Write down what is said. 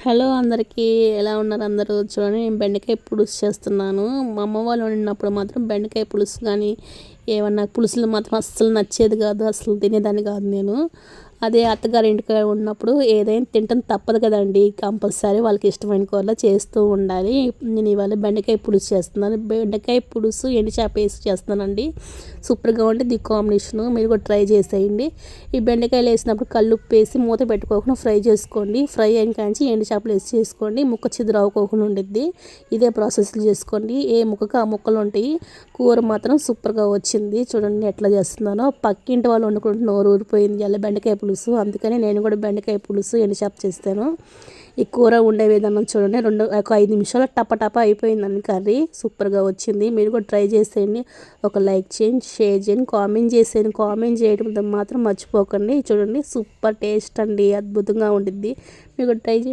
Hello అందరికీ, ఎలా ఉన్నారు అందరూ? చూడండి, నేను బెండకాయ పులుసు చేస్తున్నాను. మా అమ్మ వాళ్ళు వండినప్పుడు మాత్రం బెండకాయ పులుసు కానీ ఏమన్నా పులుసులు మాత్రం అస్సలు నచ్చేది కాదు, అసలు తినేదాన్ని కాదు నేను. అదే అత్తగారి ఇంటికాడ ఉన్నప్పుడు ఏదైనా తింటాం తప్పదు కదండి, కంపల్సరీ వాళ్ళకి ఇష్టమైన కూరలో చేస్తూ ఉండాలి. నేను ఇవాళ బెండకాయ పులుసు చేస్తున్నాను. బెండకాయ పులుసు ఎండు చేప వేసి చేస్తున్నానండి. సూపర్గా ఉంటుంది ఈ కాంబినేషను, మీరు కూడా ట్రై చేసేయండి. ఈ బెండకాయలు వేసినప్పుడు కల్లుప్పు వేసి మూత పెట్టుకోకుండా ఫ్రై చేసుకోండి. ఫ్రై అయిన కాంచి ఎండు చేపలు వేసి చేసుకోండి, ముక్క చిదురు అవ్వకోకుండా ఉండిద్ది. ఇదే ప్రాసెస్లు చేసుకోండి, ఏ ముక్కకు ఆ ముక్కలు ఉంటాయి. కూర మాత్రం సూపర్గా వచ్చింది. చూడండి ఎట్లా చేస్తున్నానో. పక్కింటి వాళ్ళు వండుకుంటే నోరు ఊరిపోయింది ఇలా బెండకాయ పులుసు, అందుకని నేను కూడా బెండకాయ పులుసు ఎండు చేప చేస్తాను. ఈ కూర ఉండే విధానం చూడండి, ఒక 5 నిమిషాలు టప అయిపోయిందండి కర్రీ. సూపర్గా వచ్చింది, మీరు కూడా ట్రై చేసేయండి. ఒక లైక్ చేయండి, షేర్ చేయండి, కామెంట్ చేసేయండి. కామెంట్ చేయడం మాత్రం మర్చిపోకండి. చూడండి, సూపర్ టేస్ట్ అండి, అద్భుతంగా ఉండిద్ది. మీరు కూడా ట్రై చేయండి.